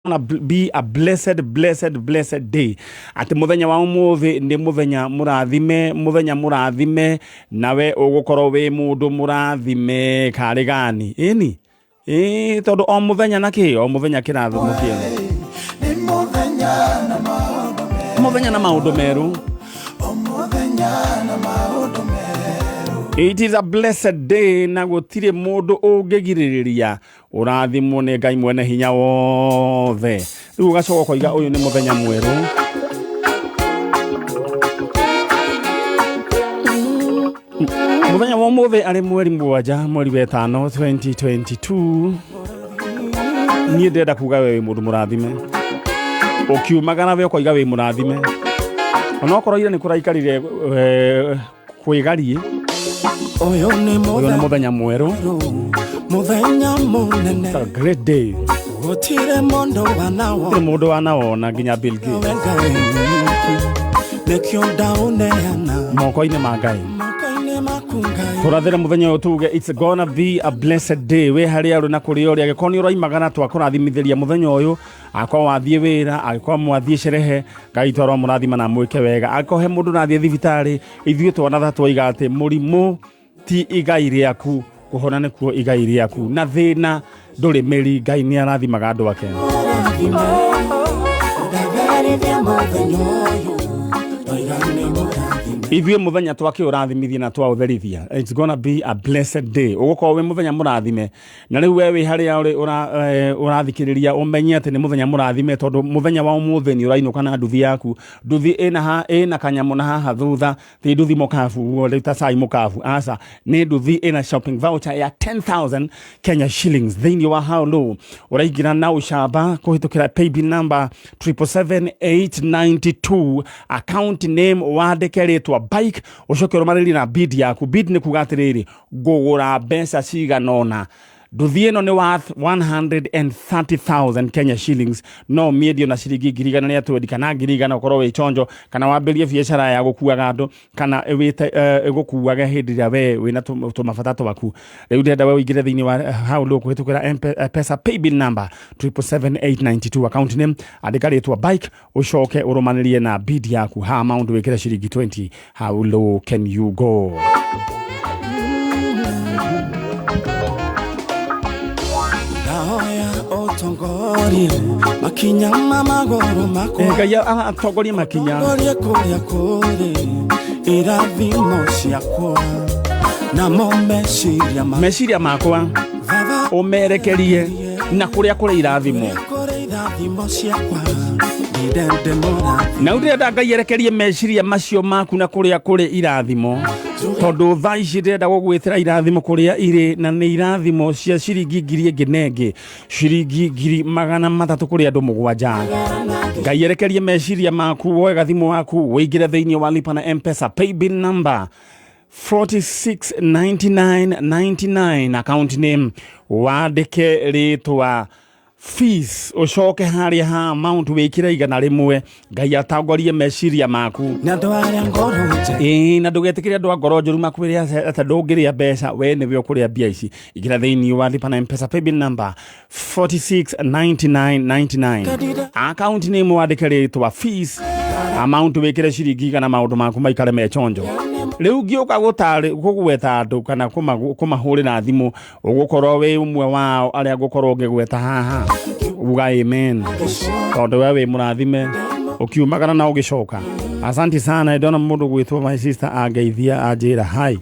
be a blessed day. Ati muthenya wa umuthi ndi muthenya murathime nawe ugukorwo wi mundu murathime kari gani ini tondu o muthenya naki o muthenya kirathimo kiene ni muthenya na maundu meru It is a blessed day na gutire mundu ungigiriria urathimwo ni Ngai mwene hinya wothe. Riu gacoka koiga uyu ni muthenya mweru. Muthenya wa muthi ari mweri mwaja mweri wa 5 2022. Ni ndenda kuga we mundu murathime. Ukiumagana we koiga we murathime. Ono koroire ni kuraikarire kwigarie. Oyo ni muthenya mweru. Muthenya munene. It's a great day. Gutire mundu wanaona nginya Bill Gates. Nekyo daunehana. Moko-ini ma Ngai. Turathire muthenya utuge it's gonna be a blessed day. We hari aru na kuri ori agikoni uraimagana twakurathimithĩria muthenya uyu akwa wathie wira akwa mwathie sherehe Ngai twarwa murathima na mwike wega akohe mundu nathie thibitari ithuĩ twanatha twoiga ati murimu ti igai riaku kuhona nikuo igai riaku na thina nduri meri Ngai ni arathimaga andu ake Ithuĩ muthenya twake urathimithia na twautherithia. It's gonna be a blessed day. Ugukorwo we muthenya murathime. Na riu we haria uri urathikiriria umenye ati ni muthenya murathime tondu muthenya wa umuthi ni urainuka na nduthi yaku. Nduthi ina kanyamu na haha thutha ti nduthi mukafu wo ta sai mukafu. Asa ni nduthi ina shopping voucher ya 10,000 Kenya shillings. Thini wa how low. Uraigira na ushaba kuhitukira paybill number 77892 account name wadekeretwa bike ushokero mariri na bid yaku bid ni kugatiriri gugura mbeca ciganona nduthi ino ni worth 130,000 Kenya shillings no medio na ciringi ngiri na twendi kana ngiri na ukorwo wi chonjo kana wambirie biashara ya gukuaga andu kana wite gukuaga hindi ria we wina tumabata twaku riu ndenda we uingire thiini wa how low kuhitukira pesa paybill number 77892 account name andikaritwa bike ushoke urumanirie na bid yaku ha amount wikira ciringi 20 how low can you go makinya magoro mako ngaya atogori makinya kore irathimo ciakwa na meciria makwa umerekerie na kuria kure irathimo ciakwa na urenda Ngai erekerie meciria macio maku na kuria kure irathimo tondu thaici ndenda gugwithira irathimo kuria iri na ni irathimo cia ciringi ngiri nginenge ciringi ngiri 300 kuri andu 7 Ngai erekerie meciria maku wega thimu waku wingire thiini wa lipa na M-Pesa paybill number 469999 account name wandike ritwa fees ushoke haria ha amount wikira igana rimwe Ngai atangorie meciria maku na ndwara ngoroje na ndugetikire andu ngoroje ruma kwiria ata ndungiria mbeca we niwe ukuria mbia ici igira thiini wa lipa na M-Pesa paybill number 469999 account name wandike ritwa fees amount wikire ciringi kana maundu maku maikare mechonjo riu ngioka gutari kugweta andu kana kumahurira thimu ugukorwo we umwe wao aria gukorwo ngigweta haha uga amen tondu we murathime ukiumagana na ugicoka asante sana ndona mundu gwitwo my sister angeithia anjira hi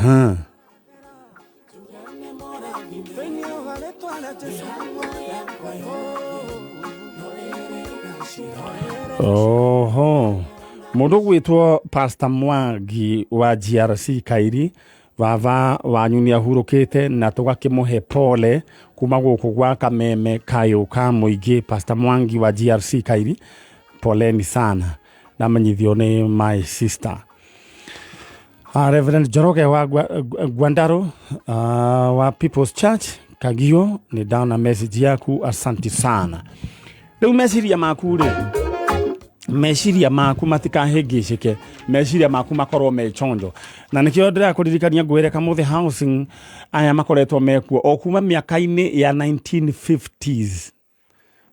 ha oho mundu gwitwo Pastor Mwangi wa GRC Kairi vava wanyu ni ahurukite na tugakimuhe pole kuma guku gwa kameme kayo ka muingi Pastor Mwangi wa GRC Kairi poleni sana na manyithio ni my sister Reverend Joroge wa Gwandaro wa People's Church Kagio ni down na message yaku asante sana leo message ya makure meciria maku matikahĩngĩcĩke, meciria maku makorwo me chonjo. Na nĩkĩo ndĩrakũririkania ngwĩre Kamuthi Housing aya makoretwo mekuo o kuma mĩaka-inĩ ya 1950s.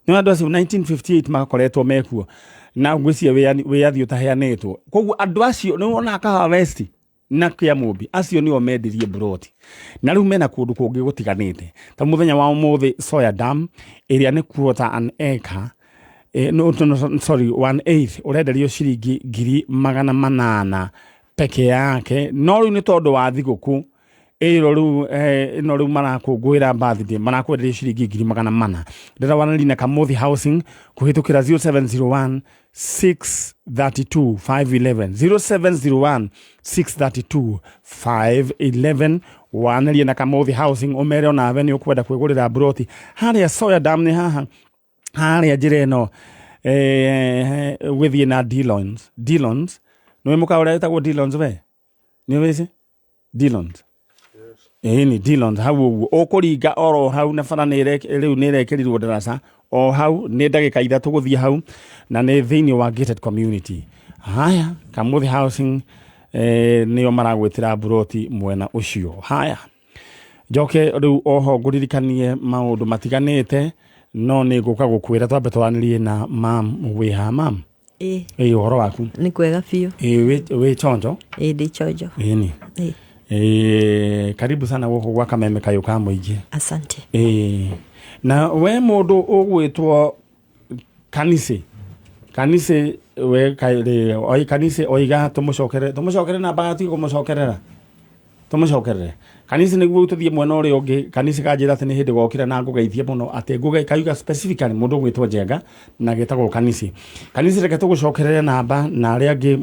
Nĩ andũ acio 1958 makoretwo mekuo na ngwĩciria wĩyathi ũtaheanĩtwo. Koguo andũ acio nĩ wona Kahawa West na Kĩamũmbi acio nĩo mendirie Buroti. Na rĩu mena kũndũ kũngĩ gũtiganĩte. Ta mũthenya wa ũmũthĩ Soya Dam ĩrĩa nĩ quarter an acre, sorry, 1/8 urenderio ciringi 800,000 peke yake. No rĩu nĩ tondũ wa thigũkũ ĩno rĩu marakũngũĩra birthday marakwenderia ciringi 800,000. Ndĩra wanĩrĩria na Kamuthi Housing kũhĩtũkĩra 0701 632 511 0701 632 511. Wanĩrĩria na Kamuthi Housing ũmere onawe nĩ ũkwenda kwĩgũrĩra Buroti harĩa Soya Dam. Nĩ haha harĩa njĩra ĩno gũthiĩ na Dillons. Nĩwe mũkawa ũrĩa wĩtagwo Dillons we? Nĩ wĩci? Dillons. Ni Dillons hau ũguo. Ũkũringa oro hau na bara rĩu nĩ ĩrekĩrirwo ndaraca o hau, nĩ ndagĩka 3 gũthiĩ hau na nĩ thĩinĩ wa gated community. Haya, Kamuthi Housing nĩo maragwĩtĩra Buroti mwena ũcio. Haya, njoke rĩu oho ngũririkanie maũndũ matiganĩte. No nĩ ngũka gũkwĩra twambe twanĩrie na mam wĩha mam. Ũhoro waku? Nĩ kwega biũ. Wĩ chonjo? Ndĩ chonjo. Ni. Karibu sana gũkũ gwa Kameme Kayũ ka Mũingĩ. Asante. Na we mũndũ ũgwĩtwo Kanise we Kanise oiga tũmũcokere na bagati kũmũcokerera. Tũmũcokerere. Kanise nĩguo tũthiĩ mwena ũrĩa ũngĩ. Kanise kanjĩra atĩ nĩ hĩndĩ gokĩra na ngũgeithie mũno atĩ kaiga specifically mũndũ gwĩtwo Njenga na gĩtagwo Kanise. Kanise reke tũgũcokerere namba na arĩa angĩ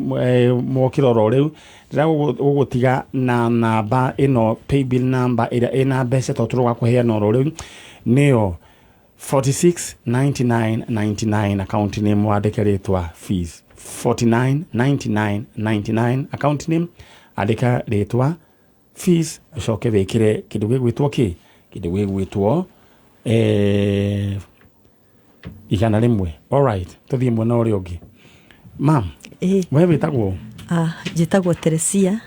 mokĩra oro rĩu. Ndĩragũtiga na namba ĩno paybill number ĩrĩa ĩna mbeca tondũ tũrũgakũheana oro rĩu nĩyo 469999 account name wandĩke rĩtwa fees. 499999 account name andĩka rĩtwa fees, ucoke wĩkĩre kĩndũ gĩgwĩtwo kĩndũ gĩgwĩtwo 100. Alright, tũthiĩ mwena ũrĩa ũngĩ. Mam, we wĩtagwo? Njĩtagwo Teresia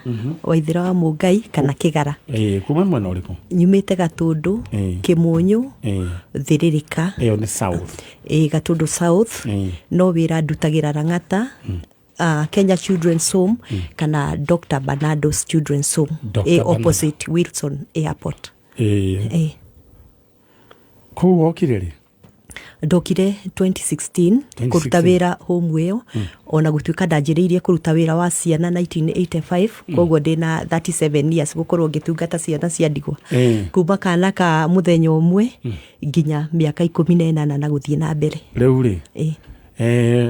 Waithĩra wa Mũngai kana Kĩgara. Kuma mwena ũrĩkũ? Nyumĩte Gatũndũ, Kĩmũnyũ, Thĩrĩrĩka. Ĩyo nĩ south. Gatũndũ south. No wĩra ndutagĩra Rang'ata, Kenya Children's Home kana Dr. Bernardo's Children's Home opposite Wilson Airport. Kũu wokire rĩ? Ndokire 2016 kũruta wĩra home ĩyo, ona gũtuĩka ndanjĩrĩirie kũruta wĩra wa ciana 1985, koguo ndĩna 37 years gũkorwo ngĩtungata ciana cia ndigwa. Kuma kana ka mũthenya ũmwe nginya mĩaka 18 na gũthiĩ na mbere. Rĩu rĩ?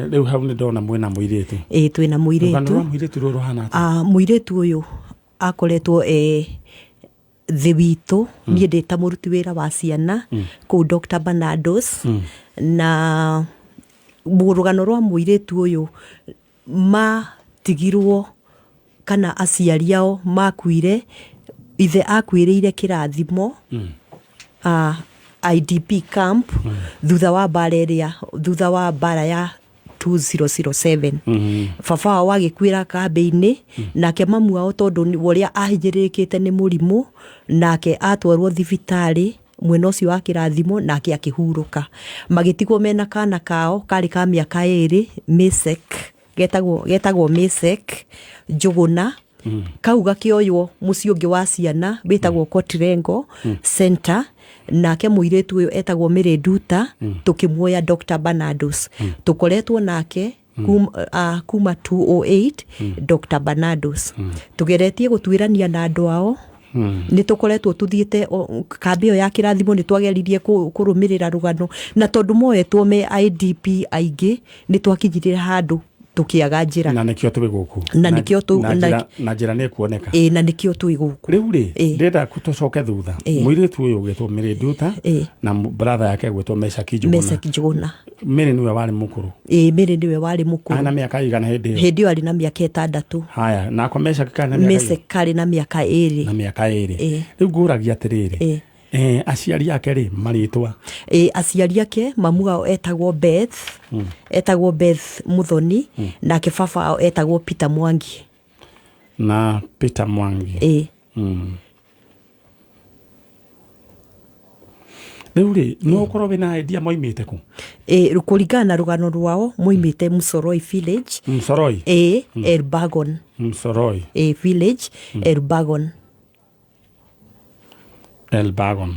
Rĩu hau nĩ ndona mwena mũirĩtu. Twĩna mũirĩtu. Mũirĩtu rũrũ hana atĩa? Mũirĩtu ũyũ akoretwo thĩ witũ, niĩ ndĩ ta mũruti wĩra wa ciana kũu Dr. Bernardo's. Na mũrũgano rwa mũirĩtu ũyũ matigirwo kana aciari ao makuire, ithe akuĩrĩire kĩrathimo IDP camp thutha wa mbara ya 2007. Baba wao agĩkuĩra kambĩ-inĩ, nake mamu wao tondũ ũrĩa ahinyĩrĩrĩkĩte nĩ mũrimũ, nake atwarwo thibitarĩ mwena ũcio wa kĩrathimo, nake akĩhurũka. Magĩtigwo mena kana kao karĩ ka mĩaka 2, Mesek, getagwo Mesek Njũgũna. Kau gakĩoywo mũciĩ ũngĩ wa ciana wĩtagwo Kotirengo Center, nake mũirĩtu ũyũ etagwo Mary Nduta, tũkĩmuoya Dr. Bernardo's. Tũkoretwo nake kuma 208 Dr. Bernardo's. Tũgeretie gũtuĩrania na andũ ao. Nĩ tũkoretwo tũthiĩte kambĩ ĩyo ya kĩrathimo, nĩ twageririe kũrũmĩrĩra rũgano, na tondũ moetwo me IDP aingĩ nĩ twakinyire handũ tukiaga njira na nikio twi guku na nikio tu na njira ni kuoneka na nikio twi guku riu ri ndenda kutocoke thutha muiritu uyu gitwo Mary Nduta na brother yake gwitwo Mesaki Njuguna Mary niwe wari mukuru Mary niwe wari mukuru ana miaka igana hindi yo ari na miaka 6 haya na kwa Mesaki kana miaka Mesaki na miaka 2 riu nguragia atiriri aciari ake ri maritwa aciari ake mamu wao etagwo Beth etagwo Beth Muthoni nake baba wao etagwo Peter Mwangi na Peter Mwangi Rĩu-rĩ no ũkorwo wĩna idea moimĩte kũ? Kũringana na rũgano rwao moimĩte Musoroi village. Musoroi? Elbagon. Musoroi village Elbagon. Elbagon.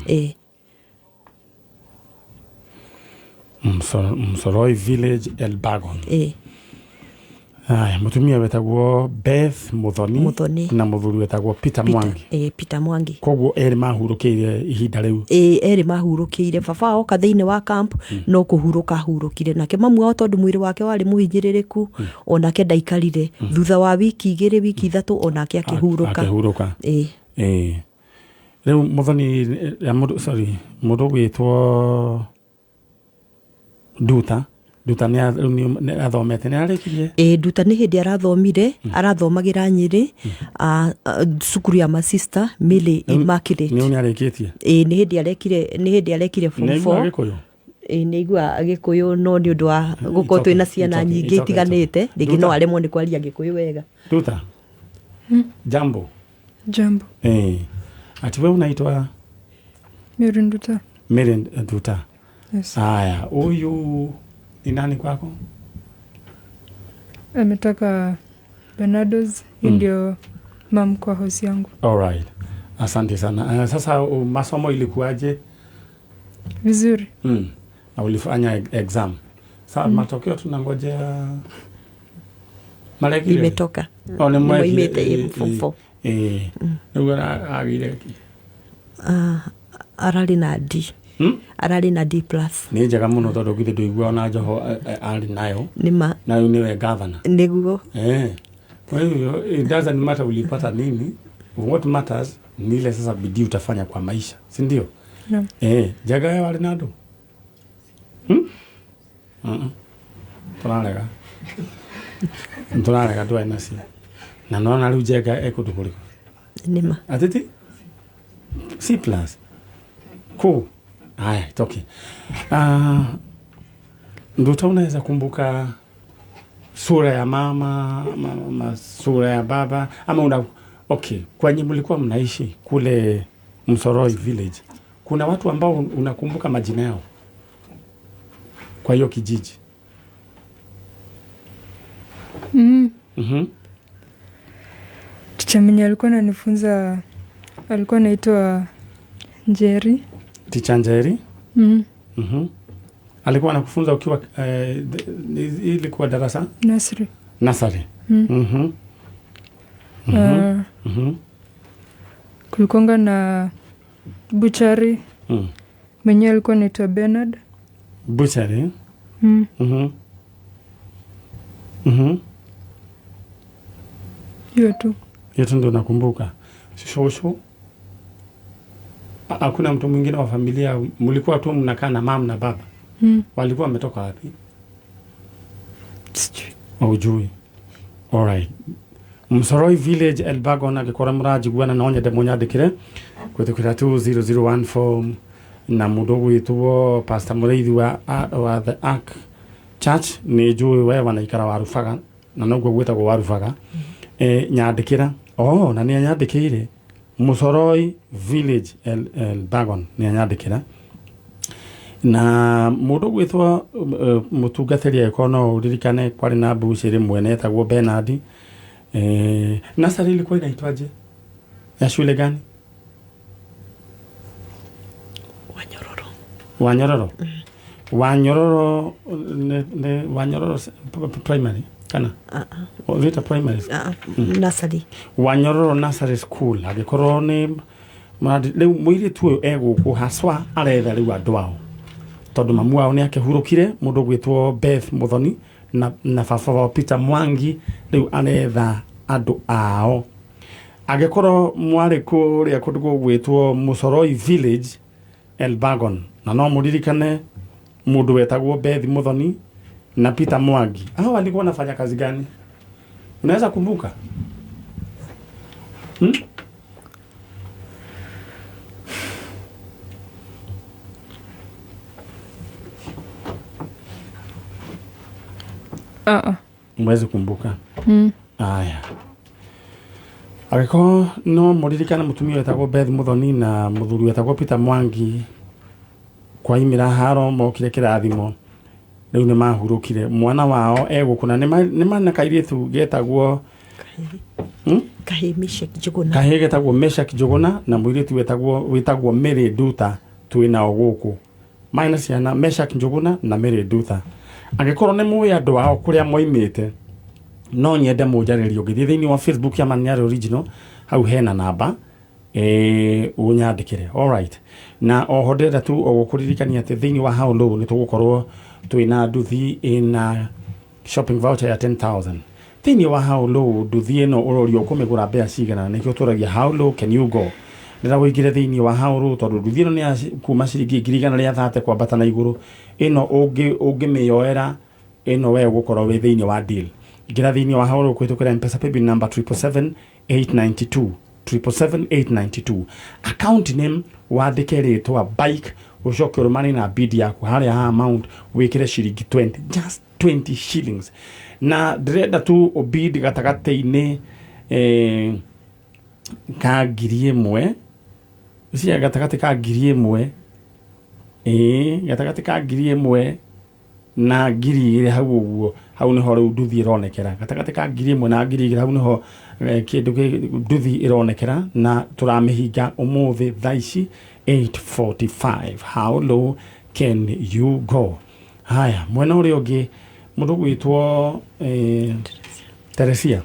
Musoroi village Elbagon. Aya, mutumia wetagwo Beth Muthoni na muthuri wetagwo Peter Mwangi. Peter Mwangi. Koguo eri mahurukiire ihinda riu. Eri mahurukiire baba wao kathini wa camp no kuhuruka hurukire nake mamu wao tondu mwiri wake wari muhinyiririku onake ndaikarire thutha wa wiki 2 wiki 3 onake akihuruka. Riu Muthoni mudu witwo Duta ni athomete ni arikirie Duta ni hindi arathomire arathomagira Nyeri cukuru ya masista Mili Immaculate ni arikitie ni hindi arekire form 4 ni igua Gikuyu no ni undu wa gukorwo twina ciana nyingi itiganite ringi no aremwo ni kwaria Gikuyu wega. Duta jambo ati wewe unaitwa Mary Duta? Yes. Aya, huyu ni nani kwako? Ametoka Bernardo's, ndio mam kwa house yangu. Alright. Asante sana. Sasa masomo ilikuwaje? Vizuri. Na ulifanya exam. Sasa matokeo tunangojea Marekani. Imetoka. Imete form 4. Ndio agire ki. Arali na D. Arali na D+. Ni njega muno tondu githe nduigua ona Njoho ari nayo. Nima. Na niwe governor. Niguo. Kwa hiyo it doesn't matter ulipata nini. What matters ni ile sasa bidii utafanya kwa maisha, si ndio? Jaga ya wale nado. Tunalega tu ainasi. Na naona leo jaga ekutukuliko. Nima. Atiti? C+. Cool. Haya, it's okay. Ndio unaweza kumbuka sura ya mama, sura ya baba ama okay, kwa nini mlikuwa mnaishi kule Musoroi village? Kuna watu ambao unakumbuka majina yao kwa hiyo kijiji? Teacher mwenye alikuwa ananifunza alikuwa anaitwa Njeri. Teacher Njeri? Alikuwa anakufunza ukiwa ilikuwa darasa? Nursery. Kulikonga na Buchari. Mwenye alikuwa anaitwa Bernard. Buchari? Yote ndio nakumbuka. Shosho? Hakuna mtu mwingine wa familia mlikuwa tu mnakaa na mama na baba? Walikuwa wametoka wapi? Hujui. Alright. Musoroi village Elbagon agikora murajiguana na onye demunyandikire kwetukira 20014 na mudogo witwo Pastor Mureithi wa the Ark Church ni njui we wanaikara Warubaga na noguo gwetagwo Warubaga. Nyandikira na ni nyandikire Musoroi village Elbagon ni nyandikira na mundu gwitwa mutungatiri ekono uririkane kwari na mbuciri mwene etagwo Bernard. Nasari ilikuwa inaitwaje? Ya shule gani? Wanyororo. Wanyororo primary kana? Vita primary. Nursery. Wanyororo nursery school. Agikorwo ni leu mwiri tu ego haswa aretha riu andu ao. Tondu mamu wao ni akihurukire mundu gwitwo Beth Muthoni na baba wa Peter Mwangi riu aretha andu ao. Agikorwo mwari kuria kundu gwitwo Musoroi village Elbagon na no muririkane mundu wetagwo Beth Muthoni na Peter Mwangi. Hao walikuwa wanafanya kazi gani? Unaweza kumbuka? Mwezi kumbuka. Aya. Agiko no muririkana mutumia wetagwo Beth Muthoni na muthuri wetagwo Peter Mwangi kwa imira haro mokire kirathimo riu ni mahurukire mwana wao egukuna ni mana kairitu getagwo Kahi Meshach Njuguna. Kahi getagwo Meshach Njuguna na muiritu wetagwo Mary Nduta twina oguku maina ciana Meshach Njuguna na Mary Nduta. Agikorwo ni muwi andu ao kuria moimite no nyende mujaririo ngithii thiini wa Facebook ya Maniari Original hau hena namba unyandikire. All right. Na oho ndenda tu ogukuririkania ati thiini wa hau low ni tugukorwo twina nduthi ina shopping voucher ya 10,000 thiini wa hau low nduthi ino urorio kumigura bea cigana nikio turagia how low can you go ndira wigire thiini wa hau low tondu nduthi ino ni kuma ciringi 130 kwambata na iguru ino ungimiyoera ino we gukorwo wi thiini wa deal gira thiini wa hau low kwitukira M-Pesa paybill number 777,892 777,892 account name wandike ritwa bike ucoke urumani na bid yaku haria ha amount wikire ciringi 20 just 20 shillings na direnda tu obid gatagate-ini ka ngiri imwe cia gatagate ka ngiri imwe gatagate ka ngiri imwe na ngiri ire hau uguo hau niho riu nduthi ironekera gatagate ka ngiri imwe na ngiri ire hau niho kindu nduthi ironekera na turamihinga umuthi thaici 8:45 how low can you go. Haya mwena uri ungi mundu gwitwo Teresia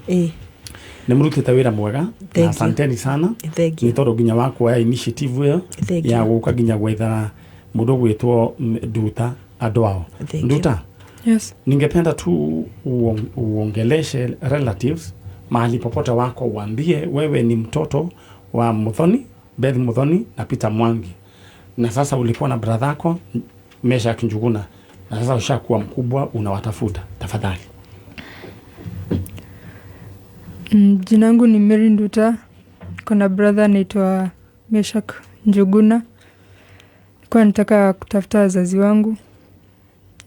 ni murutite wira mwega na asanteni sana ni tondu nginya wakuoya initiative iyo ya guka nginya gwethara mundu gwitwo Nduta andu ao. Nduta, Yes. ningependa tu uongeleshe relatives mahali popote wako, uambie wewe ni mtoto wa Muthoni, Beth Muthoni na Peter Mwangi, na sasa ulikuwa na brother yako Meshach Njuguna, na sasa ushakuwa mkubwa unawatafuta. Tafadhali. Jina langu ni Mary Nduta. Kuna brother anaitwa Meshach Njuguna. Kwa nataka kutafuta wazazi wangu,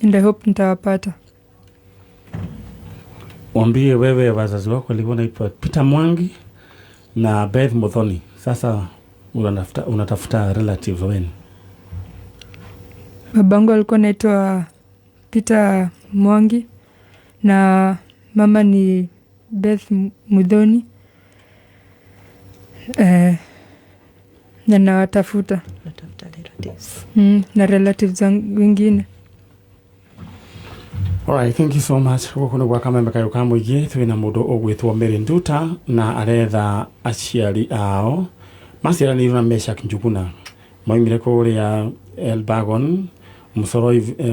and I hope nitawapata. Waambie wewe wazazi wako walikuwa naitwa Peter Mwangi na Beth Muthoni. Sasa unatafuta relatives wenu. Babangu alikuwa anaitwa Peter Mwangi na mama ni Beth Muthoni. Na nawatafuta. Natafuta relatives. Na relatives wengine. Alright, thank you so much. Gukunu gwa kameme kayo kamwigi twina mundu ugwitwo Mary Nduta na aretha aciari ao maciarani na Meshach Njuguna moimire kuria Elbagon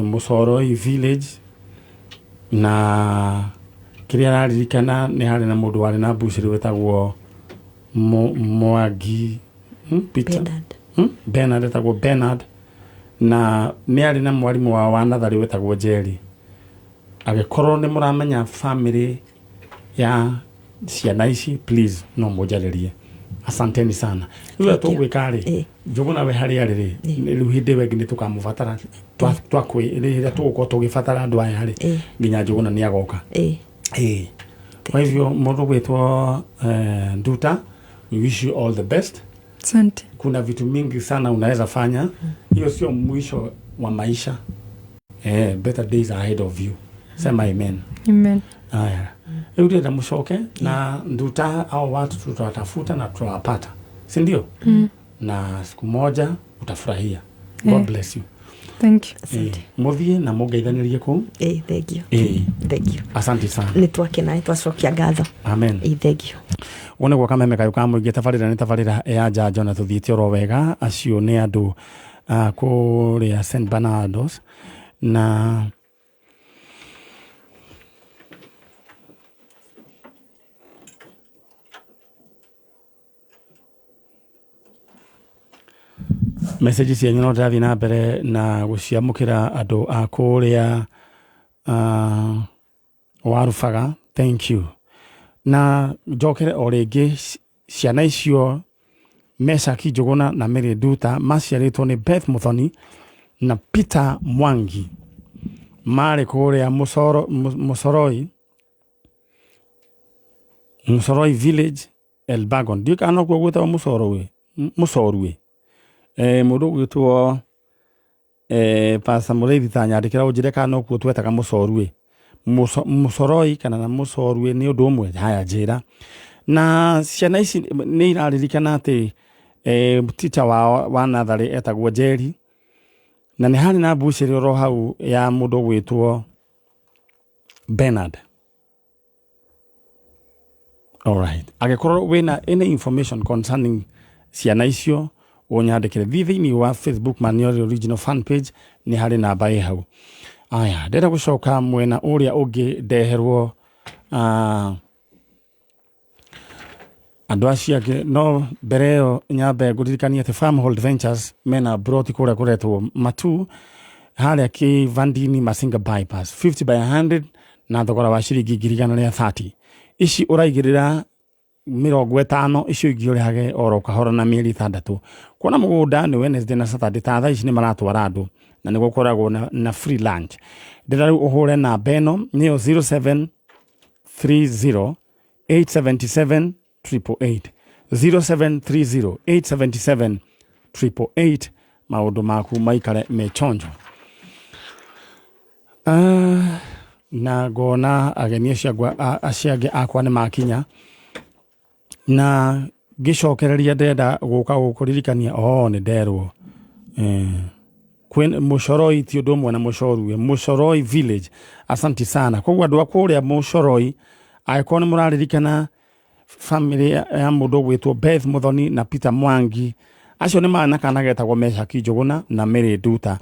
Musoroi village, na kiria raririkana ni hari na mundu wari na buciri wetagwo Mwangi Peter Bernard etagwo Bernard, na ni ari na mwarimu wa nathari wetagwo Jerry. Agikorwo ni muramenya family ya ciana ici, please no mujaririe. Asanteni sana. Iwe tugwikari Njuguna we hari ari riu hindi wengi ni tukamubatara twakwi ri tuguko tugibatara andu aya hari nginya Njuguna ni agoka. Kwa hivyo mundu gwitwo Nduta, we wish you all the best. Asante. Kuna vitu mingi sana unaweza fanya. Hiyo sio mwisho wa maisha. Better days are ahead of you. Sema amen. Amen. Aya. Ule da mushoke na Nduta au watu tutawatafuta na tutawapata. Si ndio? Na siku moja utafurahia. God bless you. Thank you. Asante. Muthie na mugeithanirie ku. Thank you. Thank you. Asante sana. Nitwakena twacokia ngatho. Amen. Thank you. Wone gwa kameme kayo kamwige tabarira ni tabarira ya Njanjo na tuthiite oro wega acio ni andu kuria St Bernardos na message cia nyono ndathi na mbere na guciamukira andu a kuria warufaga. Thank you. Na njokere o ringi ciana icio Meshach Njuguna na Mary Nduta maciaritwo ni Beth Muthoni na Peter Mwangi. mare kuria Musoroi village Elbagon dio kana kwa gweta Musoroi mundu gwitwo Pastor Mureithi tanyandikira ujire kana kwa twetaga Musoroi kana na Musoroi ni undu umwe haya njira na ciana ici ni iraririkana ati teacher wa natharĩ etagwo Njeri na nĩ harĩ na mbucĩrĩ oro hau ya mũndũ gwĩtwo Bernard. Alright, agĩkorwo wĩna any information concerning ciana icio ũnyandĩkĩre thĩinĩ wa Facebook Maniori Original fan page, nĩ harĩ namba ĩ hau. Aya ndĩrenda gũcoka mwena ũrĩa ũngĩ ndeherwo andũ acio angĩ no mbere ĩyo nyambe ngũririkanie atĩ Farmhold Ventures mena broti kũrĩa kũretwo Matu harĩa Kĩvandini Masinga bypass 50 by 100 na thogora wa ciringi 130. Ici ũraigĩrĩra 50, icio ingĩ ũrĩhage oro kahora na mĩeri 6. Kuona mũgũnda nĩ Wednesday na Saturday ta thaa ici nĩ maratwara andũ na nĩ gũkoragwo na free lunch. Ndĩrenda rĩu ũhũre namba ĩno nĩyo 0730 877 888 0730 877 888. Maundu maku maikare mechonjo. Na ngona ageni aciange akwa nĩ makinya na gicokereria ndenda gũka gũkũririkania nĩ nderwo Musoroi ti ũndũ ũmwe na Musoroi village. Asanti sana koguo andũ akũrĩa Musoroi aĩkorwo nĩ mũraririkana family ya mũndũ gwĩtwo Beth Muthoni na Peter Mwangi, acio nĩ mana kana getagwo Meshaki Njũgũna na Mary Nduta.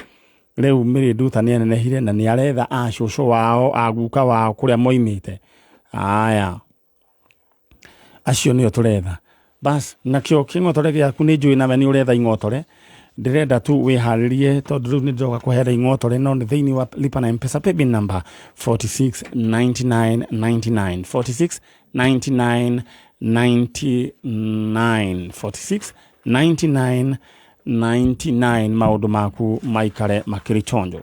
Rĩu Mary Nduta nĩ anenehire na nĩ aretha acũcũ wao aguka wao kũrĩa moimĩte. Aya acio nĩo tũretha bas nakĩo kĩng'otore gĩaku nĩ njũĩ nawe nĩ ũretha ing'otore. Ndĩrenda tu wĩharĩrie tondũ rĩu nĩ ndĩroka kũhera ing'otore no nĩ thĩinĩ wa lipa na M-Pesa paybill number 469999 469999 maũndũ maku maikare makĩrĩ chonjo.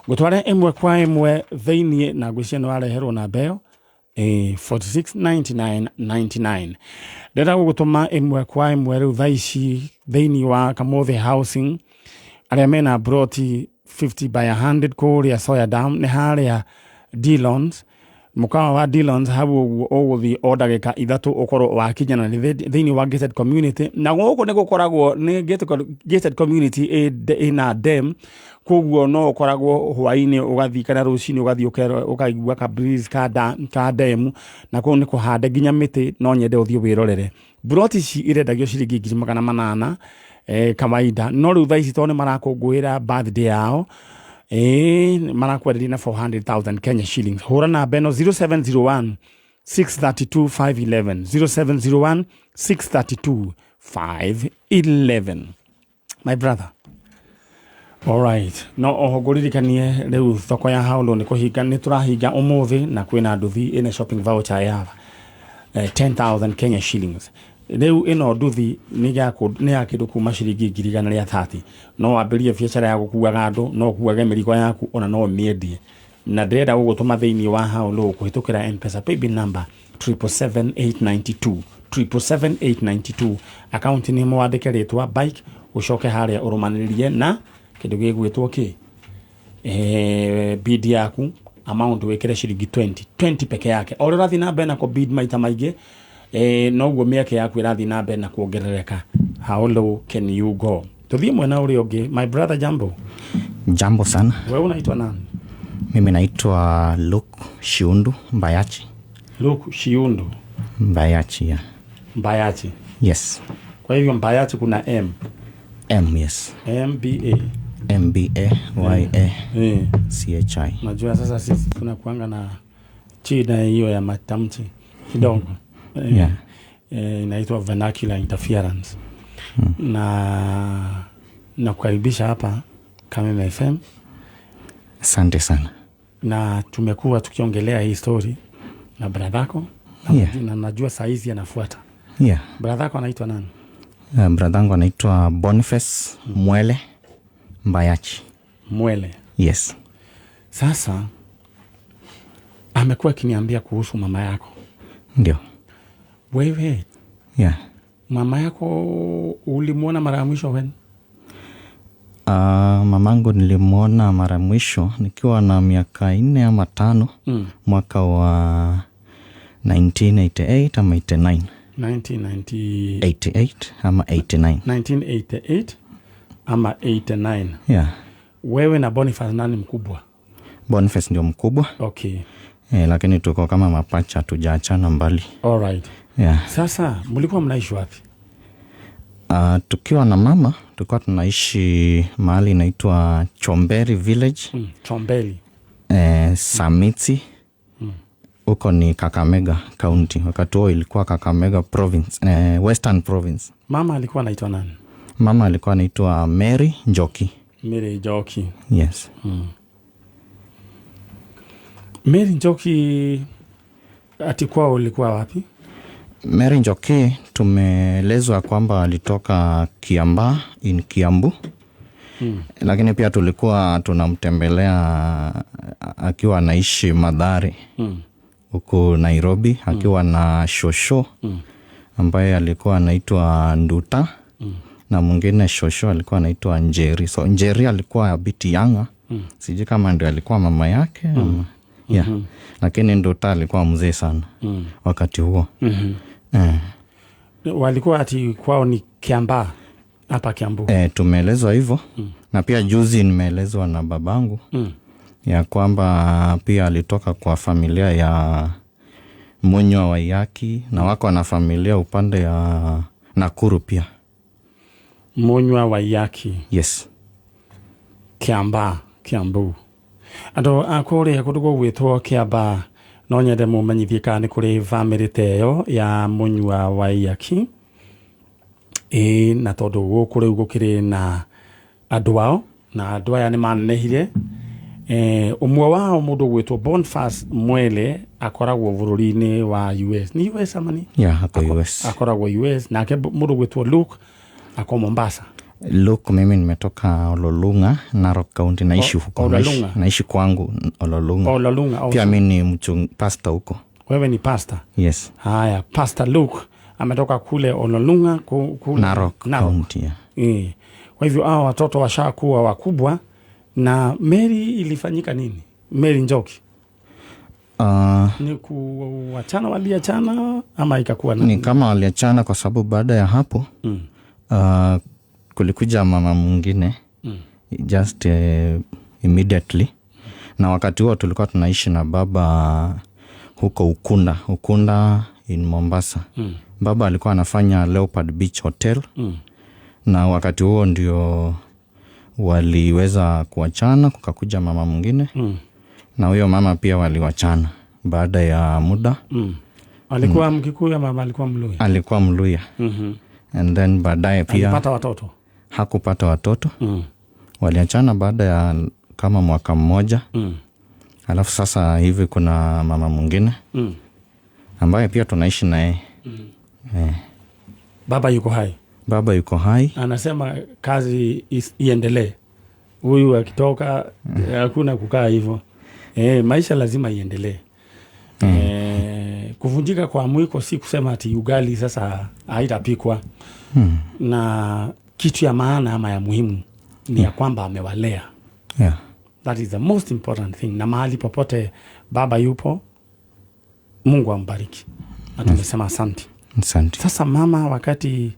Gũtware ĩmwe kwa ĩmwe thĩinĩ na ngwĩciria nĩ wareherwo na mbeo 469999. Ndĩrenda gũgũtũma ĩmwe kwa ĩmwe rĩu thaa ici thĩinĩ wa Kamothe Housing arĩa mena broti 50 by 100 kũrĩa Soya Dam nĩ harĩa Dillons mukawa wa Dillons hau ũgũthiĩ o ndagĩka 3 ũkorwo wakinyana thĩinĩ wa gated community na gũkũ nĩ gũkoragwo nĩ gated community ĩna dam koguo no ũkoragwo hwainĩ ũgathiĩ kana rũcinĩ ũgathiĩ ũkaigua ka breeze ka dam na kũu nĩ kũhande nginya mĩtĩ no nyende ũthiĩ wĩrorere. Broti ici irendagio ciringi 800 kawaida no rĩu thaa ici tondũ nĩ marakũngũĩra birthday yao marakwenderia na 400,000 Kenya shillings. Hũra namba ĩno 0701 632 511 0701 632 511. My brother. Alright. No oho ngũririkanie rĩu thoko ya Haũndũ nĩ kũhinga nĩ tũrahinga ũmũthĩ na kwĩna nduthi ĩna shopping voucher ya 10,000 Kenya shillings. Rĩu ĩno nduthi nĩ ya kĩndũ kuma ciringi 130. No wambĩrie biacara ya gũkuaga andũ, no kuage mĩrigo yaku ona no mĩendie. Na ndĩrenda gũgũtũma thĩinĩ wa Haũndũ kũhĩtũkĩra M-Pesa paybill number 77892 77892. Account nĩ mwandĩke rĩtwa bike ũcoke harĩa ũrũmanĩrĩrie na kĩndũ gĩgwĩtwo bid yaku amount wĩkĩre ciringi 20 peke yake. O ũrathiĩ na mbere na bid maita maingĩ noguo mĩeke yaku ĩrathiĩ na mbere na kuongerereka. How low can you go? Tuthiĩ mwena ũrĩa ũngĩ. My brother Jambo. Jambo sana. Wewe unaitwa nani? Mimi naitwa Luke Shiundu Mbayachi. Luke Shiundu Mbayachi, yeah. Mbayachi. Yes. Kwa hivyo Mbayachi kuna M. Yes. MBA. CHI. Najua sasa sisi tunakuanga na shida hiyo ya matamshi kidogo. Yeah. Inaitwa vernacular interference. Na kukaribisha hapa Kameme FM. Asante sana. Na tumekuwa tukiongelea hii story na bradhako na najua saizi anafuata. Yeah. Bradhako anaitwa nani? Bradhangu anaitwa Boniface Mwele Mbayachi. Mwele. Yes. Sasa amekuwa akiniambia kuhusu mama yako. Ndio. Wewe Yeah. mama yako ulimwona mara ya mwisho when? Mamangu nilimwona mara mwisho nikiwa na miaka 4 ama 5 mwaka wa 1988 ama 89. 88 ama 89. 1988 ama 89. Yeah. Wewe na Boniface nani mkubwa? Boniface ndio mkubwa. Okay. Lakini tuko kama mapacha, tujaachana mbali. All right. Yeah. Sasa mlikuwa mnaishi wapi? Tukiwa na mama tulikuwa tunaishi mahali inaitwa Chomberi Village. Chomberi. Samiti. Huko ni Kakamega County. Wakati huo ilikuwa Kakamega Province, Western Province. Mama alikuwa anaitwa nani? Mama alikuwa anaitwa Mary Njoki. Mary Njoki. Yes. Mary Njoki atikwa ulikuwa wapi? Mary Njoki tumeelezwa kwamba alitoka Kiambaa in Kiambu. Lakini pia tulikuwa tunamtembelea akiwa anaishi Mathare huko Nairobi, akiwa na shosho ambaye alikuwa anaitwa Nduta na mwingine shosho alikuwa anaitwa Njeri. So Njeri alikuwa a bit younger. Sijui kama ndio alikuwa mama yake. Yeah. Lakini Nduta alikuwa mzee sana wakati huo. Walikuwa ati kwao ni Kiambaa hapa Kiambu. Tumeelezwa hivyo. Na pia juzi nimeelezwa na babangu ya kwamba pia alitoka kwa familia ya Munywa wa Yaki na wako na familia upande ya Nakuru pia. Munywa wa Yaki. Yes. Kiambaa, Kiambu. Ando akore akudugo gwitwo Kiambaa no nyende mumenyithie kana ni kuri family teyo ya Munywa wa Yaki. Na tondu guku riu gukiri na andu ao na andu aya ni manehire. Umwe wao mundu gwitwo Boniface Mwele akoragwo bururi-ini wa US. Ni US amani? Yeah, hako US. Akoragwo US na ke mundu gwitwo Luke ako Mombasa. Luke mimi nimetoka Ololunga, Narok County, naishi huko. Naishi kwangu Ololunga. Ololunga. Pia mimi ni pastor huko. Wewe ni pastor? Yes. Haya, Pastor Luke ametoka kule Ololunga kule Narok County. Kwa hivyo hao watoto washakuwa wakubwa. Na Mary ilifanyika nini? Mary Njoki. Ni kuachana, waliachana ama ikakuwa nini? Ni kama waliachana kwa sababu baada ya hapo kulikuja mama mwingine just immediately. Na wakati huo tulikuwa tunaishi na baba huko Ukunda in Mombasa. Baba alikuwa anafanya Leopard Beach Hotel. Na wakati huo ndio waliweza kuachana, kukakuja mama mwingine. Na huyo mama pia waliwachana baada ya muda. Alikuwa Mkikuyu ama alikuwa Mluya? Alikuwa Mluya. And then baadaye pia alipata watoto? Hakupata watoto. Waliachana baada ya kama mwaka mmoja. Alafu sasa hivi kuna mama mwingine ambaye pia tunaishi naye. Baba yuko hai? Baba yuko hai. Anasema kazi iendelee. Huyu akitoka hakuna kukaa hivyo. Maisha lazima iendelee. Kuvunjika kwa mwiko si kusema ati ugali sasa haitapikwa. Na kitu ya maana ama ya muhimu ni ya kwamba amewalea. Yeah. That is the most important thing. Na mahali popote baba yupo, Mungu ambariki. Na tumesema asante. Asante. Sasa mama wakati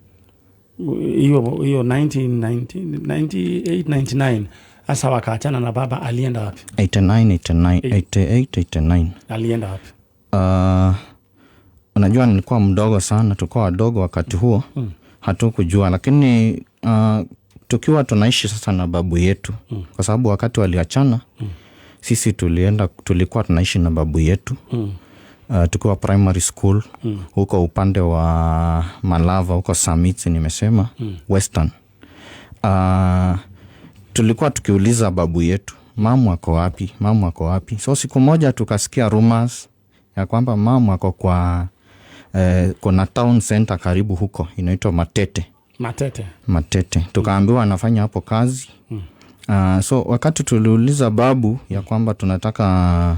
hiyo 1998-99 asa wakaachana na baba, alienda wapi? 88-89 alienda wapi? Unajua nilikuwa mdogo sana, tulikuwa wadogo wakati huo. Hatukujua, lakini tukiwa tunaishi sasa na babu yetu. Kwa sababu wakati waliachana sisi tulikuwa tunaishi na babu yetu. Tukiwa primary school huko upande wa Malava, huko Samiti nimesema, Western. Tulikuwa tukiuliza babu yetu, mamu ako wapi? Mamu ako wapi? So siku moja tukasikia rumors ya kwamba mamu ako kwa kuna town center karibu huko inaitwa Matete. Tukaambiwa anafanya hapo kazi. So wakati tuliuliza babu ya kwamba tunataka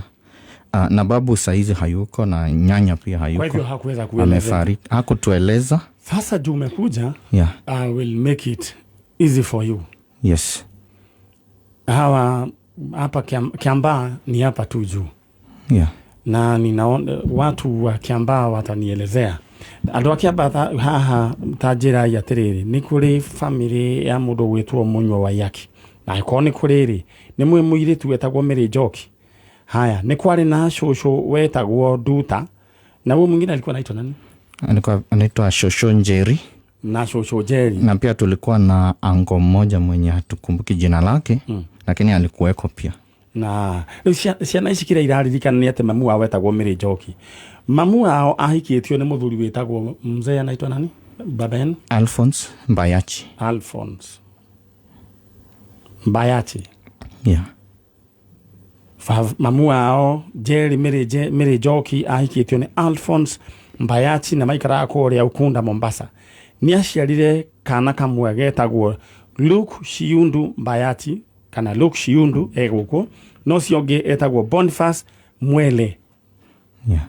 na babu saizi hayuko na nyanya pia hayuko. Kwa hivyo hakuweza kueleza. Amefariki. Hakutueleza. Sasa juu umekuja, Yeah. I will make it easy for you. Yes. Hawa hapa Kiambaa ni hapa tu juu. Yeah. Na ninaona watu wa Kiambaa watanielezea. Andũ a Kiambaa haha tajira ya tiriri ni kuri family ya mundu gwitwo Munywa wa Yaki. Na iko ni kuriri ni mwiritu wetagwo Mary Njoki. Haya, ni kwari na shosho wetagwo Duta. Na huyo mwingine alikuwa anaitwa nani? Anaitwa Shosho Njeri. Na Shosho Njeri. Na pia tulikuwa na ango mmoja mwenye hatukumbuki jina lake, lakini alikuweko pia. Na ciana ici kira iraririkana ni ate mamu wao wetagwo Mary Njoki. Mamu wao ahikitio ni muthuri wetagwo mzee anaitwa nani? Baben Alphonse Mbayachi. Alphonse Mbayachi. Yeah. Mamu wao Jerry Mary Njoki ahikitio ni Alphonse Mbayachi na maikara kuria Ukunda Mombasa. Ni aciarire kana kamwe getagwo Luke Shiundu Mbayachi kana Luke Shiundu eguko no cionge etagwo Boniface Mwele. Yeah.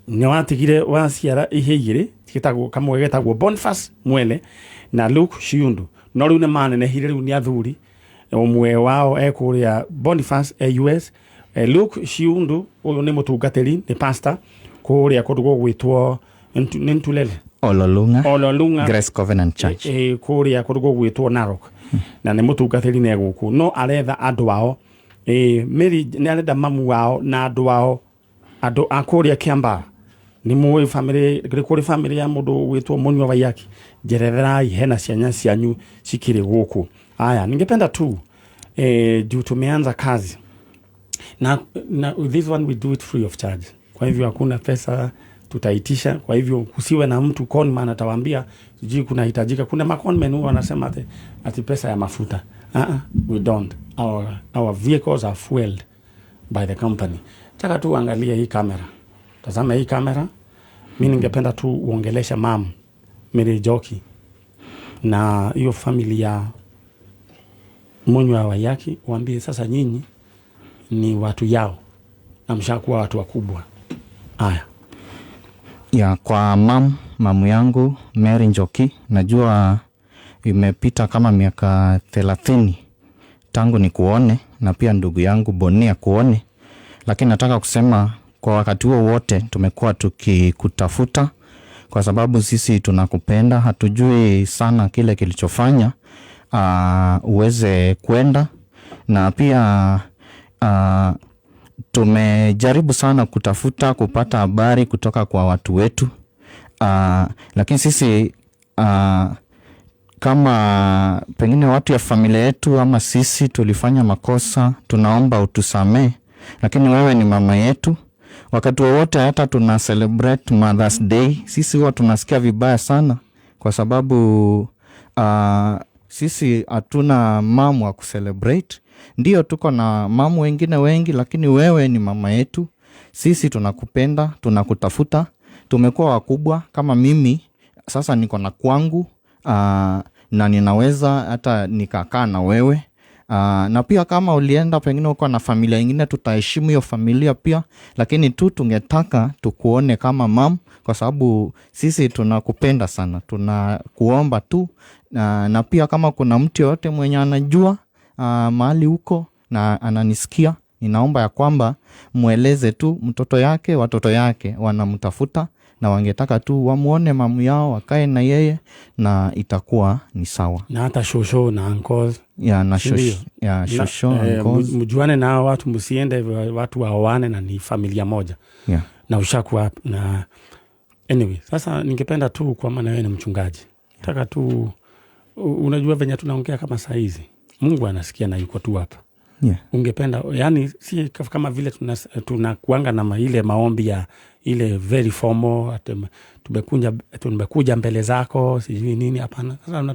Ni watigire waciara ihigire kitagwo kamwe getagwo Boniface Mwele na Luke Shiundu. No riu ne manene hire riu ni athuri umwe wao ekuria Boniface US Luke Shiundu uyu ni mutungatiri ni pastor kuria kundu gwitwo Ntulele Ololunga Grace Covenant Church kuria kundu gwitwo Narok. Na ni mutungatiri ne guku no aretha andu wao Mary ni arenda mamu wao na andu wao andu akuria Kiambaa ni muwe family kuri family ya mundu gwitwo Munywa wa Yaki jeretherai hena cianya cianyu cikiri guku. Haya, ningependa tu juu tumeanza kazi na this one we do it free of charge. Kwa hivyo hakuna pesa tutaitisha. Kwa hivyo kusiwe na mtu conman atawaambia sijui kuna hitajika. Kuna maconmen huwa wanasema ati pesa ya mafuta. We don't. Our vehicles are fueled by the company. Taka tu angalia hii kamera. Tazama hii kamera. Mimi ningependa tu uongelesha mam Mary Njoki na hiyo familia ya Munywa wa Yaki, waambie sasa nyinyi ni watu yao na mshakuwa watu wakubwa. Haya. Ya kwa mamu yangu Mary Njoki, najua imepita kama miaka 30 tangu ni kuone, na pia ndugu yangu Bonia kuone, lakini nataka kusema kwa wakati huo wote tumekuwa tukikutafuta kwa sababu sisi tunakupenda. Hatujui sana kile kilichofanya uweze kwenda, na pia tumejaribu sana kutafuta kupata habari kutoka kwa watu wetu, lakini sisi kama pengine watu ya familia yetu ama sisi tulifanya makosa, tunaomba utusamee, lakini wewe ni mama yetu. Wakati wowote hata tuna celebrate Mother's Day, sisi huwa tunasikia vibaya sana kwa sababu sisi hatuna mamu wa kucelebrate. Ndio tuko na mamu wengine wengi, lakini wewe ni mama yetu. Sisi tunakupenda, tunakutafuta. Tumekuwa wakubwa kama mimi, sasa niko na kwangu, na ninaweza hata nikakaa na wewe. Na pia kama ulienda pengine uko na familia nyingine, tutaheshimu hiyo familia pia, lakini tu tungetaka tukuone kama mam, kwa sababu sisi tunakupenda sana. Tunakuomba tu, na pia kama kuna mtu yote mwenye anajua mahali huko na ananisikia, ninaomba ya kwamba mueleze tu mtoto yake, watoto yake wanamtafuta na wangetaka tu wamuone mamu yao, wakae na yeye, na itakuwa ni sawa. Na hata shosho na uncle. Ya na shosho uncle. Mjuane na watu, msiende watu waoane na ni familia moja. Yeah. Na ushakuwa na anyway, sasa ningependa tu kwa maana wewe ni mchungaji. Nataka tu unajua venye tunaongea kama saa hizi. Mungu anasikia na yuko tu hapa. Yeah. Ungependa yani si kama vile tunakuanga na ile maombi ya ile very formal, tumekuja mbele zako sijui nini, hapana. Sasa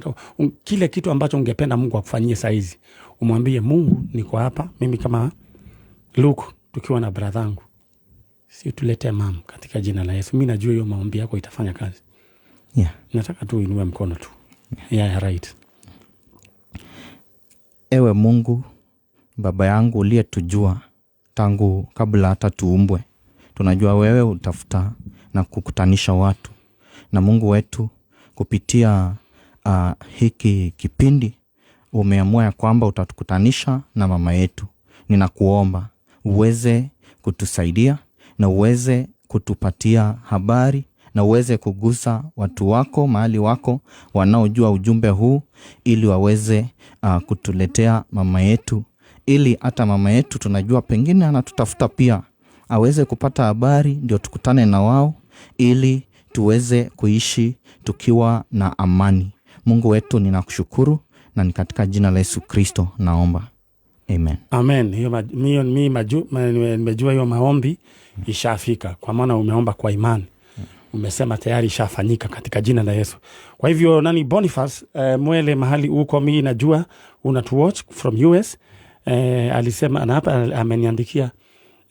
kile kitu ambacho ungependa Mungu akufanyie saa hizi, umwambie Mungu niko hapa mimi kama Luke tukiwa na brother yangu, si tulete mam katika jina la Yesu. Mimi najua hiyo maombi yako itafanya kazi. Yeah. Nataka tu inue mkono tu. Yeah, right. ewe Mungu Baba yangu uliyetujua tangu kabla hata tuumbwe. Tunajua wewe utafuta na kukutanisha watu. Na Mungu wetu kupitia hiki kipindi umeamua ya kwamba utatukutanisha na mama yetu. Ninakuomba uweze kutusaidia na uweze kutupatia habari na uweze kugusa watu wako mahali wako wanaojua ujumbe huu, ili waweze kutuletea mama yetu, ili hata mama yetu tunajua pengine anatutafuta pia aweze kupata habari, ndio tukutane na wao ili tuweze kuishi tukiwa na amani. Mungu wetu ninakushukuru, na ni katika jina la Yesu Kristo naomba. Amen. Amen. Nimejua hiyo maombi ishafika, kwa maana umeomba kwa imani. Umesema tayari ishafanyika katika jina la Yesu. Kwa hivyo Boniface, mwele mahali uko, mimi najua unatuwatch from US. Alisema na hapa ameniandikia,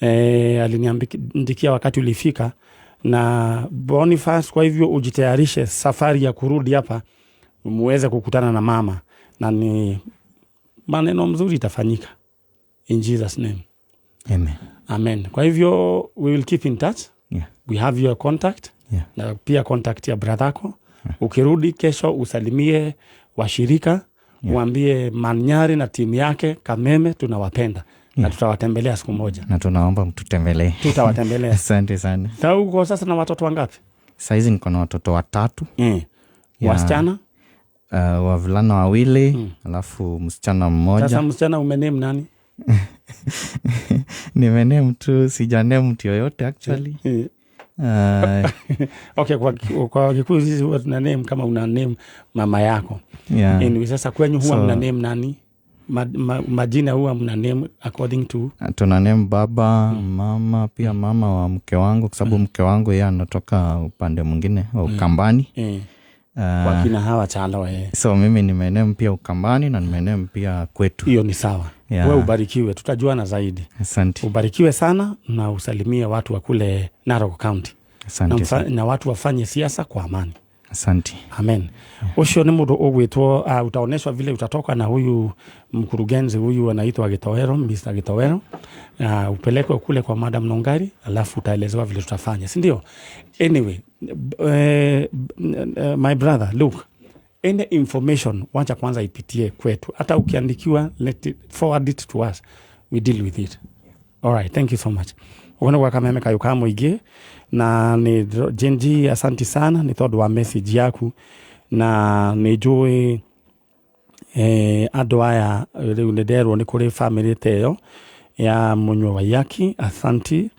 aliniandikia wakati ulifika na Boniface. Kwa hivyo ujitayarishe safari ya kurudi hapa muweze kukutana na mama, na ni maneno mzuri itafanyika in Jesus name. Amen. Amen. Kwa hivyo we will keep in touch. Yeah. We have your contact. Yeah. Na pia contact ya bradhako. Yeah. Ukirudi kesho usalimie washirika. Yeah. Uambie Manyari na timu yake Kameme tunawapenda. Yeah. Na tutawatembelea siku moja. Na tunaomba mtutembelee. Tutawatembelea. Asante sana. Sasa uko sasa na watoto wangapi? Saizi niko na watoto 3. Yeah. Wasichana? Wavulana 2, alafu msichana 1. Sasa msichana umename nani? Nimename tu, sijaname mtu yoyote actually. Okay, kwa Kikuyu sisi huwa tuna name kama una name mama yako. Yeah. Anyway, sasa kwenyu huwa mna name nani? Majina huwa mna name according to? Tuna name baba, mama, pia mama wa mke wangu, kwa sababu mke wangu yeye anatoka upande mwingine wa Ukambani. Wakina hawa chalo So mimi nimename pia Ukambani na nimename pia kwetu. Hiyo ni sawa. Yeah. Wewe ubarikiwe, tutajuana zaidi. Asante. Ubarikiwe sana na usalimie watu wa kule Narok County. Asante. Na watu wafanye siasa kwa amani. Asante. Amen. Osho ni mundu ogwitwo, utaoneshwa vile utatoka na huyu mkurugenzi huyu anaitwa Gitowero, Mr. Gitowero. Upelekwe kule kwa Madam Nongari, alafu utaelezewa vile tutafanya, si ndio? Anyway, my brother, look, any information wacha kwanza ipitie kwetu. Hata ukiandikiwa, forward it to us. We deal with it. All right, thank you so much. Uone kwa Kameme kayuka muingi na ni Jenji, asante sana ni tondu wa message yaku, na ni njui andu aya riu ni nderwo ni kuri family teyo ya Munywa Waiyaki. Asante.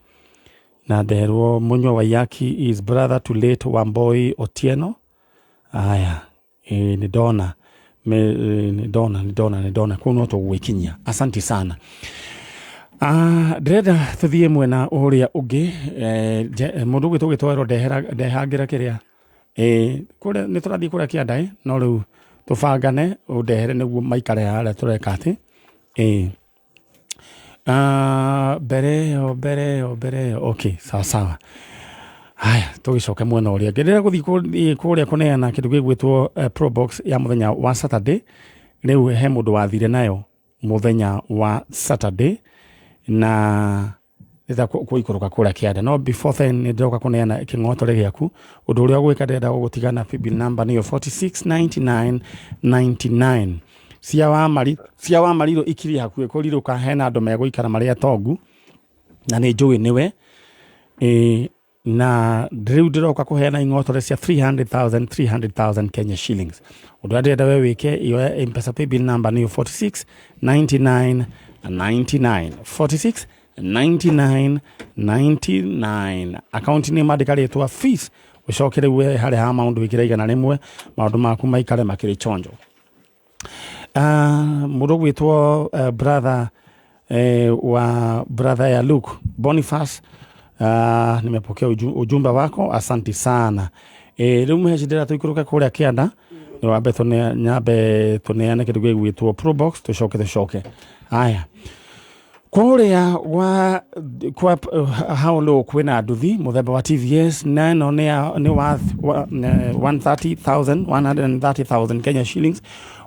Na nderwo Munywa Waiyaki is brother to late Wamboi Otieno. Aya, ni dona kuno to gwikinyia. Asante sana. Dreda tuthie mwena uria ungi, mundu gwitwo Gitowero ndehangira kiria kure ni turathie kuria kianda no riu tubangane undehere niguo maikare haria tureka ati bere okay, sawa. Haya, tugicoke mwena uria ngerera guthie kuria kuneana kindu gigwitwo pro box ya muthenya wa Saturday. Riu he mundu wathire nayo muthenya wa Saturday na ita kuikuruka kura kiada. No before then ndoka kuneana kingotore giaku undu uria gwika ndenda gutigana bill number niyo 469999. Cia wa mariro ikiri hakuwe kuriruka hena andu meguikara maria tongu na ni njui niwe na riu ndiroka kuheana ingotore cia 300,000 Kenya shillings. Undu ndenda we wike iyo M-Pesa bill number niyo 469999 469999. Account ni madikaretwa fees ucokere we hare ha maundu wikira igana rimwe maundu maku maikare makiri chonjo. Mundu gwitwo brother wa brother ya Luke Boniface, nimepokea ujumbe wako, asante sana. Riu mhejidera tuikuruka kuria kianda ni wambe tuneane kindu gigwitwo pro box tucoke. Haya, kuria wa kwa how low kwina nduthi muthemba wa TVS na no ni worth 130,000 Kenya shillings.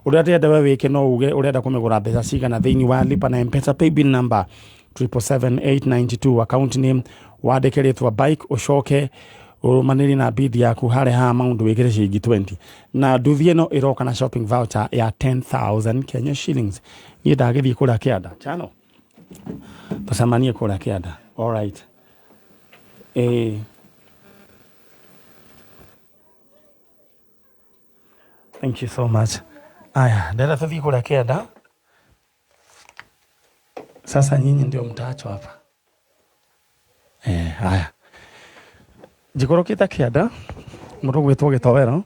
Urenda we wike no uge urenda kumigura mbeca cigana thiini wa lipa na M-Pesa paybill number 77892 account name wandikiritwa bike ucoke urumaniri na bid yaku hare ha amount wikire ciringi 20 na nduthi ino iroka na shopping voucher ya 10,000 Kenya shillings. Ni ndagithii kuria kianda chano tucemanie kuria kianda. All right. Thank you so much. Aya, ndenda tuthii kuria kianda. Sasa nyinyi ndio mtaachwa hapa. Haya. Jikorokita kianda. Mũndũ gwĩtwo Gĩtowero